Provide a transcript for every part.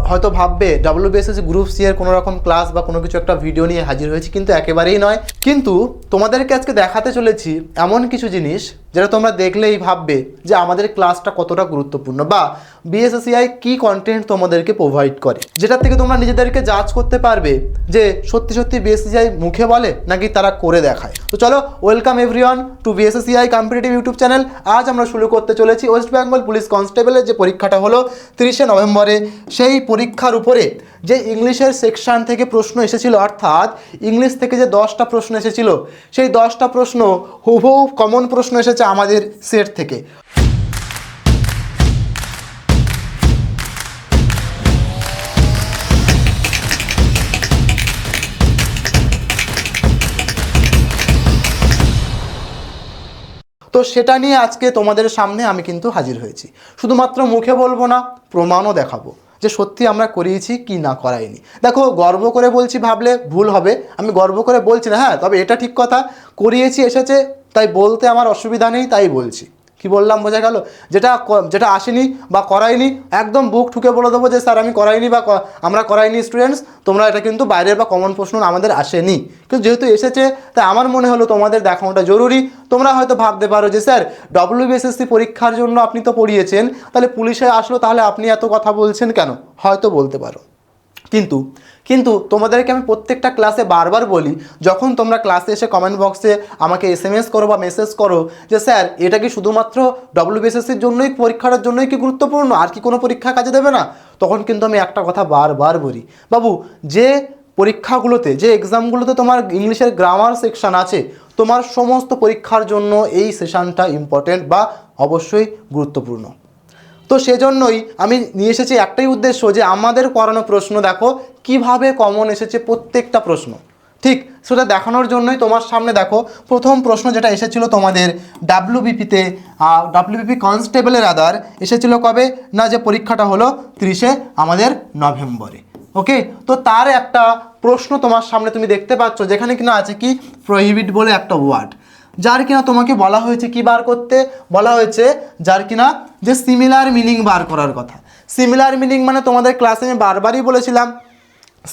হয়তো ভাববে WBSSC group C এর কোনো রকম ক্লাস বা কোনো কিছু একটা ভিডিও নিয়ে হাজির হয়েছি, কিন্তু একেবারেই নয়। কিন্তু তোমাদেরকে আজকে দেখাতে চলেছি এমন কিছু জিনিস যেটা তোমরা দেখলেই ভাববে যে আমাদের ক্লাসটা কতটা গুরুত্বপূর্ণ, বা BSSCI কি কন্টেন্ট তোমাদেরকে প্রোভাইড করে, যেটা থেকে তোমরা নিজেদেরকে জাজ করতে পারবে যে সত্যি সত্যি BSSCI মুখে বলে নাকি তারা করে দেখায়। তো চলো, welcome everyone two BSSCI competitive YouTube channel. আজ আমরা শুরু করতে চলেছি ওয়েস্ট বেঙ্গল পুলিশ কনস্টেবলের যে পরীক্ষাটা হলো 30শে নভেম্বরে, সেই পরীক্ষার উপরে যে ইংলিশের সেকশন থেকে প্রশ্ন এসেছিল, অর্থাৎ ইংলিশ থেকে যে 10টা প্রশ্ন এসেছিল, সেই 10টা প্রশ্ন হুবহু কমন প্রশ্ন এসেছে আমাদের সেট থেকে। তো সেটা নিয়ে আজকে তোমাদের সামনে আমি কিন্তু হাজির হয়েছি। শুধুমাত্র মুখে বলবো না, প্রমাণও দেখাবো যে সত্যি আমরা করিয়েছি কি না করাইনি। দেখো, গর্ব করে বলছি ভাবলে ভুল হবে, আমি গর্ব করে বলছি না, হ্যাঁ, তবে এটা ঠিক কথা, করিয়েছি এসেছে, তাই বলতে আমার অসুবিধা নেই, তাই বলছি। কি বললাম বোঝা গেল? যেটা আসেনি বা করাইনি একদম বুক ঠুকে বলে দেবো যে স্যার আমি করাইনি বা আমরা করাইনি স্টুডেন্টস, তোমরা এটা কিন্তু বাইরের বা কমন প্রশ্ন আমাদের আসেনি। কিন্তু যেহেতু এসেছে, তাই আমার মনে হলো তোমাদের দেখানোটা জরুরি। তোমরা হয়তো ভাবতে পারো যে স্যার WBSSC পরীক্ষার জন্য আপনি তো পড়িয়েছেন, তাহলে পুলিশে আসলো, তাহলে আপনি এত কথা বলছেন কেন? হয়তো বলতে পারো, কিন্তু তোমাদেরকে আমি প্রত্যেকটা ক্লাসে বারবার বলি, যখন তোমরা ক্লাসে এসে কমেন্ট বক্সে আমাকে SMS করো বা মেসেজ করো যে স্যার এটা কি শুধুমাত্র WBSSCর জন্যই, পরীক্ষার জন্যই কি গুরুত্বপূর্ণ, আর কি কোনো পরীক্ষা কাজে দেবে না? তখন কিন্তু আমি একটা কথা বারবার বলি, বাবু, যে পরীক্ষাগুলোতে, যে এক্সামগুলোতে তোমার ইংলিশের গ্রামার সেকশন আছে, তোমার সমস্ত পরীক্ষার জন্য এই সেশনটা ইম্পর্টেন্ট বা অবশ্যই গুরুত্বপূর্ণ। তো সেজন্যই আমি নিয়ে এসেছি একটাই উদ্দেশ্য, যে আমাদের করানো প্রশ্ন দেখো কিভাবে কমন এসেছে প্রত্যেকটা প্রশ্ন, ঠিক সেটা দেখানোর জন্যই তোমার সামনে দেখো প্রথম প্রশ্ন যেটা এসেছিল তোমাদের WBPতে, WBP কনস্টেবলের আদার এসেছিল কবে না, যে পরীক্ষাটা হলো 30শে আমাদের নভেম্বরে। ওকে, তো তার একটা প্রশ্ন তোমার সামনে তুমি দেখতে পাচ্ছ, যেখানে কিনা আছে কি প্রহিবিট বলে একটা ওয়ার্ড, যার কিনা তোমাকে বলা হয়েছে কি বার করতে, বলা হয়েছে যার কিনা যে সিমিলার মিনিং বার করার কথা। সিমিলার মিনিং মানে তোমাদের ক্লাসে আমি বারবারই বলেছিলাম,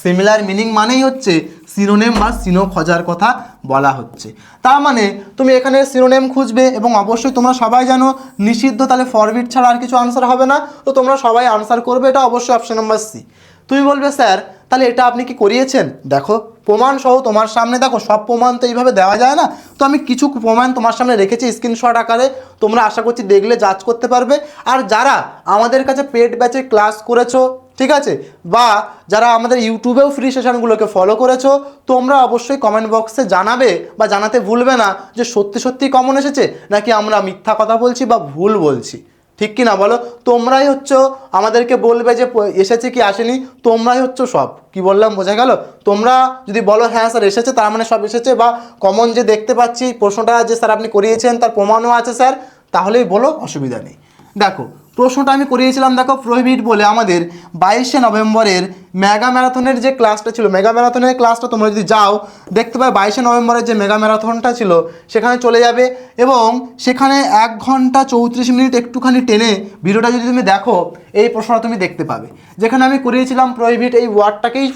সিমিলার মিনিং মানেই হচ্ছে সিনোনেম বা সিনো খোঁজার কথা বলা হচ্ছে। তার মানে তুমি এখানে সিনোনেম খুঁজবে, এবং অবশ্যই তোমরা সবাই জানো নিষিদ্ধ, তাহলে ফরবিট ছাড়া আর কিছু আনসার হবে না। তো তোমরা সবাই আনসার করবে, এটা অবশ্যই অপশন নাম্বার সি। তুমি বলবে স্যার তাহলে এটা আপনি কি করিয়েছেন? দেখো প্রমাণ সহ তোমার সামনে, দেখো সব প্রমাণ তো এইভাবে দেওয়া যায় না, তো আমি কিছু প্রমাণ তোমার সামনে রেখেছি স্ক্রিনশট আকারে, তোমরা আশা করছি দেখলে জাজ করতে পারবে। আর যারা আমাদের কাছে পেড ব্যাচে ক্লাস করেছো, ঠিক আছে, বা যারা আমাদের ইউটিউবেও ফ্রি সেশনগুলোকে ফলো করেছো, তোমরা অবশ্যই কমেন্ট বক্সে জানাবে বা জানাতে ভুলবে না যে সত্যি সত্যি কমন এসেছে নাকি আমরা মিথ্যা কথা বলছি বা ভুল বলছি, ঠিক কি না বলো? তোমরাই হচ্ছে আমাদেরকে বলবে যে এসেছে কি আসেনি, তোমরাই হচ্ছে সব। কি বললাম বোঝা গেল? তোমরা যদি বলো হ্যাঁ স্যার এসেছে, তার মানে সব এসেছে, বা কমন যে দেখতে পাচ্ছি প্রশ্নটা যে স্যার আপনি করিয়েছেন তার প্রমাণও আছে স্যার, তাহলেই বলো, অসুবিধা নেই। দেখো প্রশ্নটা আমি করিয়েছিলাম, দেখো প্রহিবিট বলে আমাদের 22শে নভেম্বরের মেগা ম্যারাথনের যে ক্লাসটা ছিল, মেগা ম্যারাথনের ক্লাসটা তোমরা যদি যাও দেখতে পাবে 22শে নভেম্বরের যে মেগা ম্যারাথনটা ছিল সেখানে চলে যাবে, এবং সেখানে 1 ঘন্টা 34 মিনিট একটুখানি টেনে ভিডিওটা যদি তুমি দেখো, এই প্রশ্নটা তুমি দেখতে পাবে, যেখানে আমি করিয়েছিলাম প্রহিবিট এই ওয়ার্ডটাকেই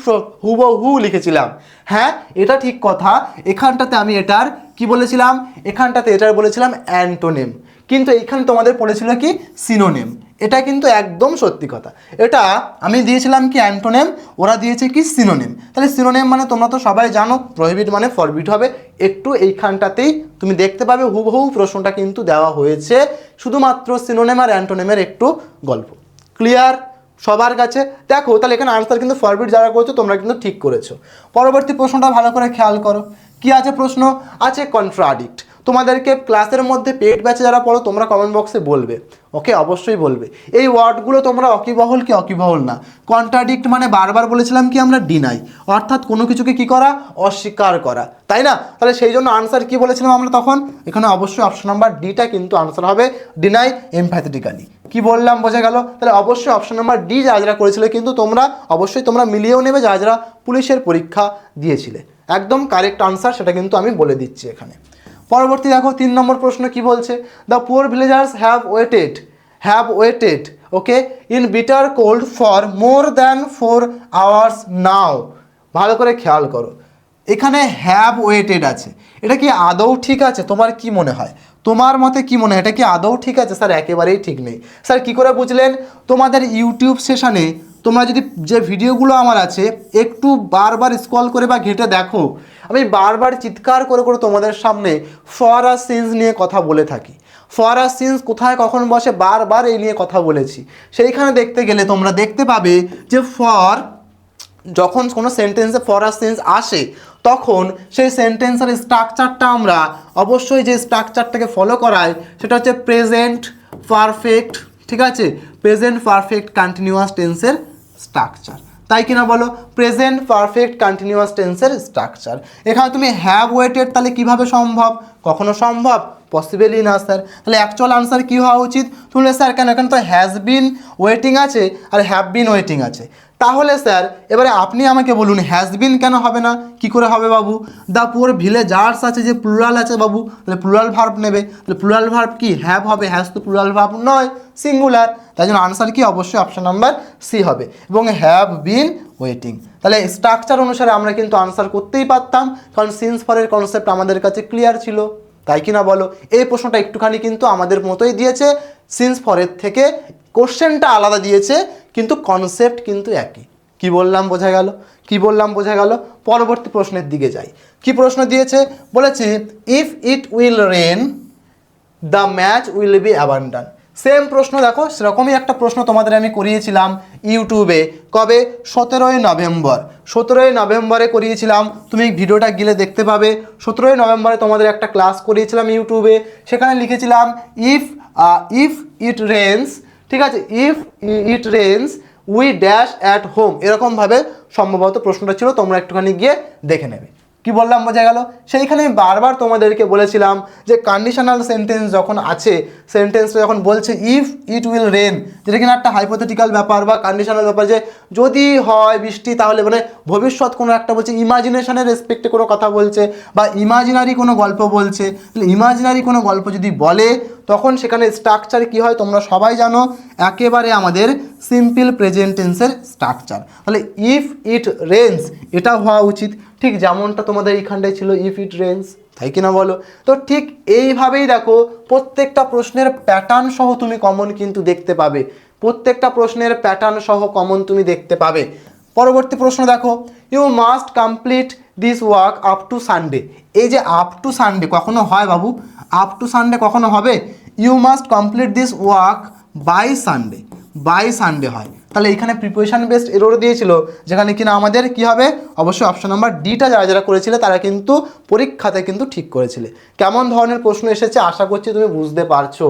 হুবহু লিখেছিলাম। হ্যাঁ, এটা ঠিক কথা, এখানটাতে আমি এটার কি বলেছিলাম, এখানটাতে এটার বলেছিলাম অ্যান্টোনিম, কিন্তু এইখানে তোমাদের পড়েছিল কি সিনোনিম। এটা কিন্তু একদম সত্যি কথা, এটা আমি দিয়েছিলাম কি অ্যান্টোনিম, ওরা দিয়েছে কি সিনোনিম। তাহলে সিনোনিম মানে তোমরা তো সবাই জানো প্রহিবিট মানে ফরবিট হবে, একটু এইখানটাতেই তুমি দেখতে পাবে হুবহু প্রশ্নটা কিন্তু দেওয়া হয়েছে, শুধুমাত্র সিনোনিম আর অ্যান্টোনিমের একটু গল্প। ক্লিয়ার সবার কাছে? দেখো তাহলে এখানে আনসার কিন্তু ফরবিট যারা করেছো তোমরা কিন্তু ঠিক করেছো। পরবর্তী প্রশ্নটা ভালো করে খেয়াল করো, কি আছে প্রশ্ন আছে, কন্ট্রাডিক্ট। তোমাদেরকে ক্লাসের মধ্যে পেড ব্যাচে যারা পড়ো তোমরা কমেন্ট বক্সে বলবে, ওকে, অবশ্যই বলবে এই ওয়ার্ডগুলো তোমরা অকিবহল কি অকিবহল না। কন্ট্রাডিক্ট মানে বারবার বলেছিলাম কি আমরা ডিনাই, অর্থাৎ কোনো কিছুকে কি করা, অস্বীকার করা, তাই না? তাহলে সেই জন্য আনসার কি বলেছিলাম আমরা তখন, এখানে অবশ্যই অপশন নাম্বার ডিটা কিন্তু আনসার হবে, ডিনাই এমপ্যাথেটিক্যালি। কি বললাম বোঝা গেল? তাহলে অবশ্যই অপশন নাম্বার ডি যারা যারা করেছিল কিন্তু তোমরা অবশ্যই তোমরা মিলিয়েও নেবে যারা যারা পুলিশের পরীক্ষা দিয়েছিলে, একদম কারেক্ট আনসার, সেটা কিন্তু আমি বলে দিচ্ছি এখানে। পরবর্তী দেখো 3 নম্বর প্রশ্ন কি বলছে, the poor villagers have waited okay, in bitter cold for more than 4 hours now. ভালো করে খেয়াল করো, এখানে হ্যাভ ওয়েটেড আছে, এটা কি আদৌ ঠিক আছে? তোমার কি মনে হয়, তোমার মতে কি মনে হয়, এটা কি আদৌ ঠিক আছে? স্যার একেবারেই ঠিক নেই। স্যার কী করে বুঝলেন? তোমাদের ইউটিউব সেশনে তোমরা যদি যে ভিডিওগুলো আমার আছে একটু বারবার স্ক্রল করে বা ঘেঁটে দেখো, আমি বারবার চিৎকার করে করে তোমাদের সামনে ফর আর সিন্স নিয়ে কথা বলে থাকি। ফর আর সিন্স কোথায় কখন বসে বারবার এই নিয়ে কথা বলেছি। সেইখানে দেখতে গেলে তোমরা দেখতে পাবে যে ফর, যখন কোনো সেন্টেন্সে ফর আর সিন্স আসে তখন সেই সেন্টেন্সের স্ট্রাকচারটা আমরা অবশ্যই যে স্ট্রাকচারটাকে ফলো করাই সেটা হচ্ছে প্রেজেন্ট পারফেক্ট, ঠিক আছে, প্রেজেন্ট পারফেক্ট কন্টিনিউয়াস টেন্সের স্ট্রাকচার, তাই কিনা বলো? প্রেজেন্ট পারফেক্ট কন্টিনিউয়াস টেন্সের স্ট্রাকচার। এখানে তুমি হ্যাভ ওয়েটেড তাহলে কিভাবে সম্ভব? কখনো সম্ভব? পসিবলই না স্যার। তাহলে অ্যাকচুয়াল আনসার কী হওয়া উচিত? তুমি স্যার কেন, এখানে তো হ্যাজ বিন ওয়েটিং আছে আর হ্যাভ বিন ওয়েটিং আছে। তাহলে স্যার এবারে আপনি আমাকে বলুন হ্যাজ বিন কেন হবে না? কি করে হবে বাবু? দ্য পুয়ার ভিলেজার্স আছে, যে প্লুরাল আছে বাবু, তাহলে প্লুরাল ভার্ব নেবে, তাহলে প্লুরাল ভার্ব কি? হ্যাভ হবে। হ্যাজ তো প্লুরাল ভার্ব নয়, সিঙ্গুলার, তাই জন্য আনসার কি? অবশ্যই অপশন নাম্বার সি হবে, এবং হ্যাভ বিন ওয়েটিং। তাহলে স্ট্রাকচার অনুসারে আমরা কিন্তু আনসার করতেই পারতাম, কারণ সিন্স ফরের কনসেপ্ট আমাদের কাছে ক্লিয়ার ছিল, তাই কি না বলো? এই প্রশ্নটা একটুখানি কিন্তু আমাদের মতোই দিয়েছে, সিন্স ফরের থেকে কোশ্চেনটা আলাদা দিয়েছে, কিন্তু কনসেপ্ট কিন্তু একই। কি বললাম বোঝা গেল? কি বললাম বোঝা গেল? পরবর্তী প্রশ্নের দিকে যাই। কি প্রশ্ন দিয়েছে? বলেছে if it will rain the match will be abandon. Same প্রশ্ন দেখো, সেরকমই একটা প্রশ্ন তোমাদের আমি করিয়েছিলাম ইউটিউবে। কবে? 17ই নভেম্বর। 17ই নভেম্বরে করিয়েছিলাম, তুমি ভিডিওটা গেলে দেখতে পাবে। 17ই নভেম্বরে তোমাদের একটা ক্লাস করিয়েছিলাম ইউটিউবে, সেখানে লিখেছিলাম ইফ ইট রেন্স, ঠিক আছে, if it Reigns we dash at home, এরকমভাবে সম্ভবত প্রশ্নটা ছিল, তোমরা একটুখানি গিয়ে দেখে নেবে। কি বললাম বোঝা গেল? সেইখানে আমি বারবার তোমাদেরকে বলেছিলাম যে কন্ডিশনাল সেন্টেন্স যখন আছে, সেন্টেন্সটা যখন বলছে ইফ ইট উইল রেন, যেটা কিনা একটা হাইপোথেটিক্যাল ব্যাপার বা কন্ডিশনাল ব্যাপার, যে যদি হয় বৃষ্টি তাহলে, মানে ভবিষ্যৎ কোনো একটা বলছে, ইমাজিনেশনের রেসপেক্টে কোনো কথা বলছে বা ইমাজিনারি কোনো গল্প বলছে, ইমাজিনারি কোনো গল্প যদি বলে তখন সেখানে স্ট্রাকচার কি হয় তোমরা সবাই জানো, একেবারে আমাদের সিম্পল প্রেজেন্ট টেন্সের স্ট্রাকচার। তাহলে ইফ ইট রেন্স এটা হওয়া উচিত, ঠিক যেমনটা তোমাদের এইখানটায় ছিল ইফ ইট রেন্স, তাই কিনা বলো? তো ঠিক এইভাবেই দেখো প্রত্যেকটা প্রশ্নের প্যাটার্ন সহ তুমি কমন কিন্তু দেখতে পাবে, প্রত্যেকটা প্রশ্নের প্যাটার্ন সহ কমন তুমি দেখতে পাবে। পরবর্তী প্রশ্ন দেখো, you must complete this work up to Sunday. এই যে আপ টু সানডে কখনো হয় বাবু? আপ টু সানডে কখনো হবে? You must complete this work by Sunday, by Sunday হয়। তাহলে এখানে প্রিপোজিশন বেসড এরর দিয়েছিল, যেখানে কিনা আমাদের কি হবে? অবশ্যই অপশন নাম্বার ডিটা যারা যারা করেছিলে তারা কিন্তু পরীক্ষাতে কিন্তু ঠিক করেছিলে। কেমন ধরনের প্রশ্ন এসেছে আশা করছি তুমি বুঝতে পারছো।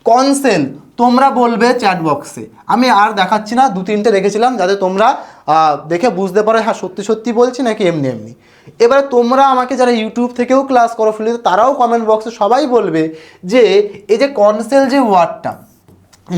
কনসেল তোমরা বলবে চ্যাট বক্সে, আমি আর দেখাচ্ছি না, 2-3টে রেখেছিলাম যাতে তোমরা দেখে বুঝতে পারো হ্যাঁ সত্যি সত্যি বলছি নাকি এমনি এমনি। এবারে তোমরা আমাকে যারা ইউটিউব থেকেও ক্লাস করো ফ্রিতে, তারাও কমেন্ট বক্সে সবাই বলবে যে এই যে কনসেল যে ওয়ার্ডটা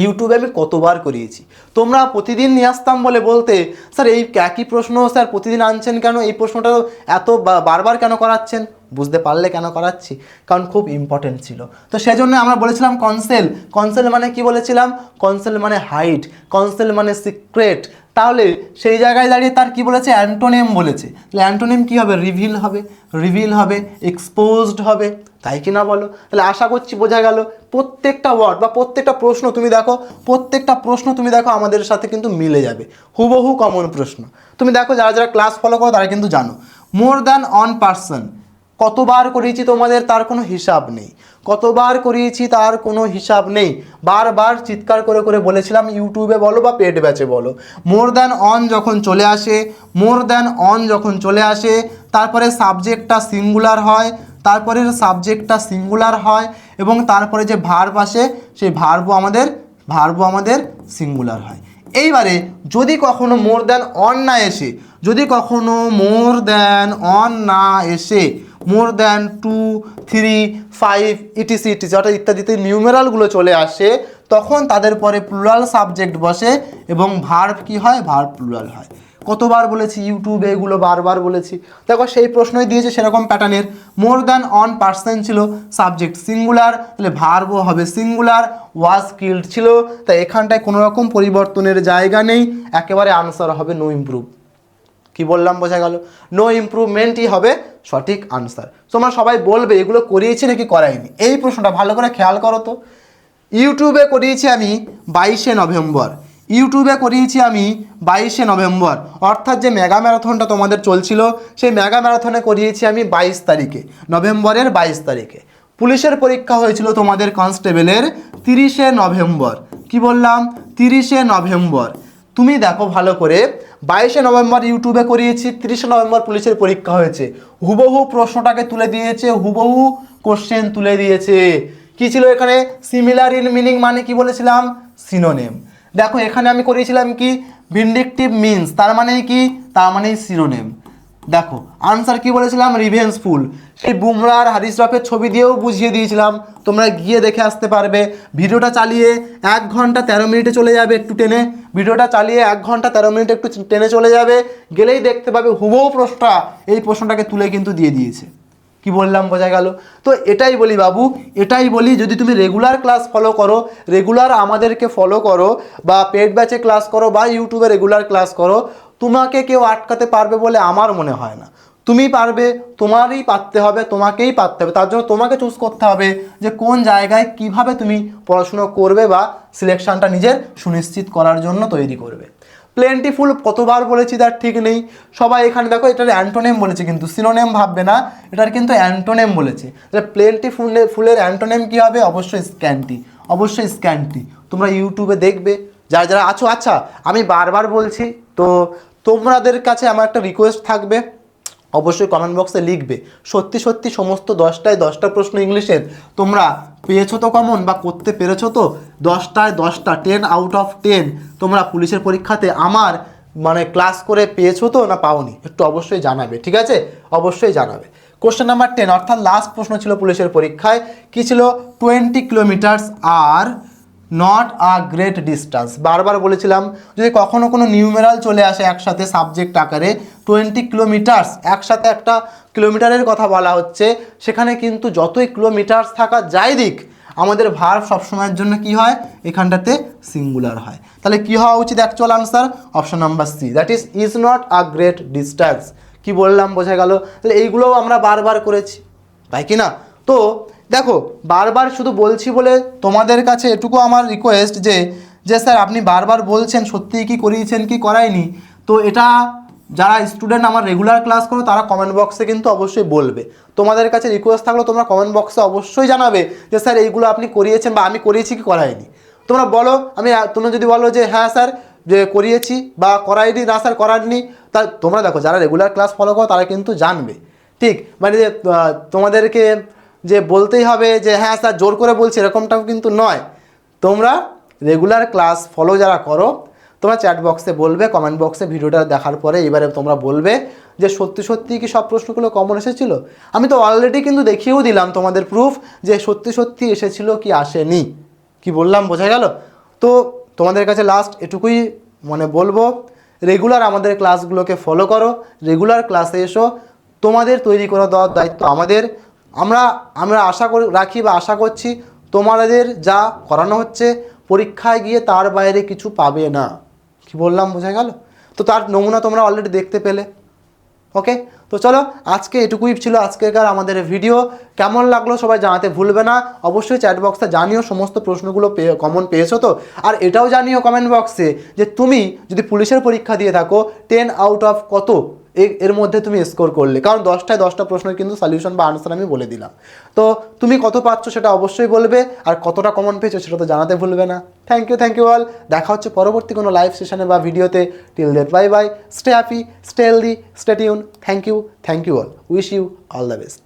ইউটিউবে আমি কতবার করিয়েছি, তোমরা প্রতিদিন নিয়ে আসতাম বলে বলতে স্যার এই একই প্রশ্ন স্যার প্রতিদিন আনছেন কেন, এই প্রশ্নটা এত বারবার কেন করাচ্ছেন? বুঝতে পারলে কেন করাচ্ছি, কারণ খুব ইম্পর্টেন্ট ছিল। তো সেজন্য আমরা বলেছিলাম কনসেল। কনসেল মানে কি বলেছিলাম? কনসেল মানে হাইড, কনসেল মানে সিক্রেট। তাহলে সেই জায়গায় দাঁড়িয়ে তার কি বলেছে? অ্যান্টোনিম বলেছে। তাহলে অ্যান্টোনিম কী হবে? রিভিল হবে, রিভিল হবে, এক্সপোজড হবে, তাই কি না বলো? তাহলে আশা করছি বোঝা গেল। প্রত্যেকটা ওয়ার্ড বা প্রত্যেকটা প্রশ্ন তুমি দেখো, প্রত্যেকটা প্রশ্ন তুমি দেখো আমাদের সাথে কিন্তু মিলে যাবে, হুবহু কমন প্রশ্ন। তুমি দেখো যারা যারা ক্লাস ফলো করো তারা কিন্তু জানো মোর দ্যান ওয়ান পার্সন কতবার করিয়েছি তোমাদের তার কোনো হিসাব নেই, কতবার করিয়েছি তার কোনো হিসাব নেই। বারবার চিৎকার করে করে বলেছিলাম, ইউটিউবে বলো বা পেড ব্যাচে বলো, মোর দ্যান অন যখন চলে আসে, মোর দ্যান অন যখন চলে আসে, তারপরে সাবজেক্টটা সিঙ্গুলার হয়, তারপরে সাবজেক্টটা সিঙ্গুলার হয় এবং তারপরে যে ভার্ব আসে সেই ভার্বও আমাদের সিঙ্গুলার হয়। এইবারে যদি কখনো মোর দ্যান অন না এসে, যদি কখনো মোর দ্যান অন না এসে মোর দ্যান 2, 3, 5 ইটিসি ইটিসি অর্থাৎ ইত্যাদিতে নিউমেরালগুলো চলে আসে, তখন তাদের পরে প্লুরাল সাবজেক্ট বসে এবং ভার্ব কি হয়? ভার্ব প্লুরাল হয়। কতবার বলেছি ইউটিউবে এগুলো বারবার বলেছি। দেখো সেই প্রশ্নই দিয়েছে সেরকম প্যাটার্নের, মোর দ্যান অন পার্সন ছিল, সাবজেক্ট সিঙ্গুলার, তাহলে ভার্বও হবে সিঙ্গুলার, ওয়াজ কিল্ড ছিল, তাই এখানটায় কোনো রকম পরিবর্তনের জায়গা নেই, একেবারে আনসার হবে নো ইমপ্রুভ। কি বললাম বোঝা গেল? নো ইমপ্রুভমেন্টই হবে সঠিক আনসার। তোমরা সবাই বলবে এগুলো করিয়েছি নাকি করাইনি, এই প্রশ্নটা ভালো করে খেয়াল করো তো। ইউটিউবে করিয়েছি আমি 22শে নভেম্বর, ইউটিউবে করিয়েছি আমি 22শে নভেম্বর, অর্থাৎ যে মেগা ম্যারাথনটা তোমাদের চলছিল সেই মেগা ম্যারাথনে করিয়েছি আমি 22 তারিখে, নভেম্বরের 22 তারিখে। পুলিশের পরীক্ষা হয়েছিল তোমাদের কনস্টেবলের 30শে নভেম্বর। কি বললাম? 30শে নভেম্বর। তুমি দেখো ভালো করে, 22শে নভেম্বর ইউটিউবে করিয়েছি, 30শে নভেম্বর পুলিশের পরীক্ষা হয়েছে, হুবহু প্রশ্নটাকে তুলে দিয়েছে, হুবহু কোশ্চেন তুলে দিয়েছে। কি ছিল এখানে? সিমিলার ইন মিনিং মানে কি বলেছিলাম? সিনোনিম। দেখো এখানে আমি করিয়েছিলাম কি? ভিন্ডিকটিভ মিনস, তার মানে কি? তার মানে সিনোনিম। দেখো আনসার কি বলেছিলাম? রিভেঞ্জফুল। সেই বুমরা আর হারিস রফের ছবি দিয়েও বুঝিয়ে দিয়েছিলাম, তোমরা গিয়ে দেখে আসতে পারবে। ভিডিওটা চালিয়ে 1 ঘন্টা 13 মিনিটে চলে যাবে একটু টেনে, ভিডিওটা চালিয়ে 1 ঘন্টা 13 মিনিট একটু টেনে চলে যাবে, গেলেই দেখতে পাবে হুবহু প্রশ্নটা এই প্রশ্নটাকে তুলে কিন্তু দিয়ে দিয়েছে। কি বললাম বোঝা গেল? তো এটাই বলি বাবু, এটাই বলি, যদি তুমি রেগুলার ক্লাস ফলো করো, রেগুলার আমাদেরকে ফলো করো, বা পেড ব্যাচে ক্লাস করো, বা ইউটিউবে রেগুলার ক্লাস করো, তোমাকে কেউ আটকাতে পারবে বলে আমার মনে হয় না। তুমি পারবে, তোমারই পারতে হবে, তোমাকেই পারতে হবে। তার জন্য তোমাকে চুজ করতে হবে যে কোন জায়গায় কিভাবে তুমি পড়াশুনো করবে বা সিলেকশনটা নিজের সুনিশ্চিত করার জন্য তৈরি করবে। প্লেন্টিফুল কতবার বলেছি তার ঠিক নেই। সবাই এখানে দেখো এটার অ্যান্টোনেম বলেছে, কিন্তু সিনোনেম ভাববে না, এটার কিন্তু অ্যান্টোনেম বলেছে। তাহলে প্লেন্টিফুলের অ্যান্টোনেম কী হবে? অবশ্যই স্ক্যান্টি, অবশ্যই স্ক্যান্টি। তোমরা ইউটিউবে দেখবে যারা যারা আছো। আচ্ছা আমি বারবার বলছি, তো তোমাদের কাছে আমার একটা রিকোয়েস্ট থাকবে, অবশ্যই কমেন্ট বক্সে লিখবে সত্যি সত্যি সমস্ত 10টায় 10টা প্রশ্ন ইংলিশের তোমরা পেয়েছো তো কমন, বা করতে পেরেছো তো? 10টায় 10টা, 10 আউট অফ 10 তোমরা পুলিশের পরীক্ষাতে আমার মানে ক্লাস করে পেয়েছো তো, না পাওনি? একটু অবশ্যই জানাবে, ঠিক আছে? অবশ্যই জানাবে। কোশ্চেন নাম্বার 10, অর্থাৎ লাস্ট প্রশ্ন ছিল পুলিশের পরীক্ষায়, কি ছিল? 20 kilometres are not a great distance. বারবার বলেছিলাম যদি কখনো কোনো নিউমেরাল চলে আসে একসাথে সাবজেক্ট আকারে, 20 কিলোমিটার্স একসাথে একটা কিলোমিটারের কথা বলা হচ্ছে, সেখানে কিন্তু যতই কিলোমিটার্স থাকা যাই দিক, আমাদের ভার্ব সবসময়ের জন্য কি হয়? এখানটাতে সিঙ্গুলার হয়। তাহলে কি হওয়া উচিত actual answer? Option number C, that is not a great distance. কি বললাম বোঝা গেল? তাহলে এইগুলোও আমরা বারবার করেছি, তাই কি না? তো দেখো বারবার শুধু বলছি বলে তোমাদের কাছে এটুকু আমার রিকোয়েস্ট যে যে স্যার আপনি বারবার বলছেন, সত্যিই কি করিয়েছেন কি করায়নি, তো এটা যারা স্টুডেন্ট আমার রেগুলার ক্লাস করো তারা কমেন্ট বক্সে কিন্তু অবশ্যই বলবে। তোমাদের কাছে রিকোয়েস্ট থাকলো তোমরা কমেন্ট বক্সে অবশ্যই জানাবে যে স্যার এইগুলো আপনি করিয়েছেন বা আমি করিয়েছি কি করাইনি। তোমরা বলো, তোমরা যদি বলো যে হ্যাঁ স্যার যে করিয়েছি বা করাইনি, না স্যার করাননি, তা তোমরা দেখো যারা রেগুলার ক্লাস ফলো করো তারা কিন্তু জানবে। ঠিক মানে যে তোমাদেরকে যে বলতেই হবে যে হ্যাঁ স্যার জোর করে বলছি, এরকমটাও কিন্তু নয়। তোমরা রেগুলার ক্লাস ফলো যারা করো, তোমরা চ্যাট বক্সে বলবে, কমেন্ট বক্সে ভিডিওটা দেখার পরে এবারে তোমরা বলবে যে সত্যি সত্যি কি সব প্রশ্নগুলো কমন এসেছিলো। আমি তো অলরেডি কিন্তু দেখিয়েও দিলাম তোমাদের প্রুফ যে সত্যি সত্যি এসেছিলো কি আসেনি। কি বললাম বোঝা গেল? তো তোমাদের কাছে লাস্ট এটুকুই মানে বলবো, রেগুলার আমাদের ক্লাসগুলোকে ফলো করো, রেগুলার ক্লাসে এসো, তোমাদের তৈরি করে দেওয়ার দায়িত্ব আমাদের। আমরা আশা রাখি বা আশা করছি তোমাদের যা করানো হচ্ছে পরীক্ষায় গিয়ে তার বাইরে কিছু পাবে না। কি বললাম বোঝা গেল? তো তার নমুনা তোমরা অলরেডি দেখতে পেলে। ওকে, তো চলো আজকে এটুকুই ছিল আজকেকার আমাদের ভিডিও। কেমন লাগলো সবাই জানাতে ভুলবে না, অবশ্যই চ্যাট বক্সে জানিও সমস্ত প্রশ্নগুলো কমন পেয়েছো তো। আর এটাও জানিও কমেন্ট বক্সে যে তুমি যদি পুলিশের পরীক্ষা দিয়ে থাকো 10 আউট অফ কত এর মধ্যে তুমি স্কোর করলে, কারণ 10টায় 10টা প্রশ্নের কিন্তু সলিউশন বা আনসার আমি বলে দিলাম। তো তুমি কত পাচ্ছ সেটা অবশ্যই বলবে, আর কতটা কমন পেয়েছো সেটা তো জানাতে ভুলবে না। Thank you all. দেখা হচ্ছে পরবর্তী কোনো লাইভ সেশনে বা ভিডিওতে। Till that bye bye, stay happy, stay healthy, stay tune. Thank you all, wish you all the best.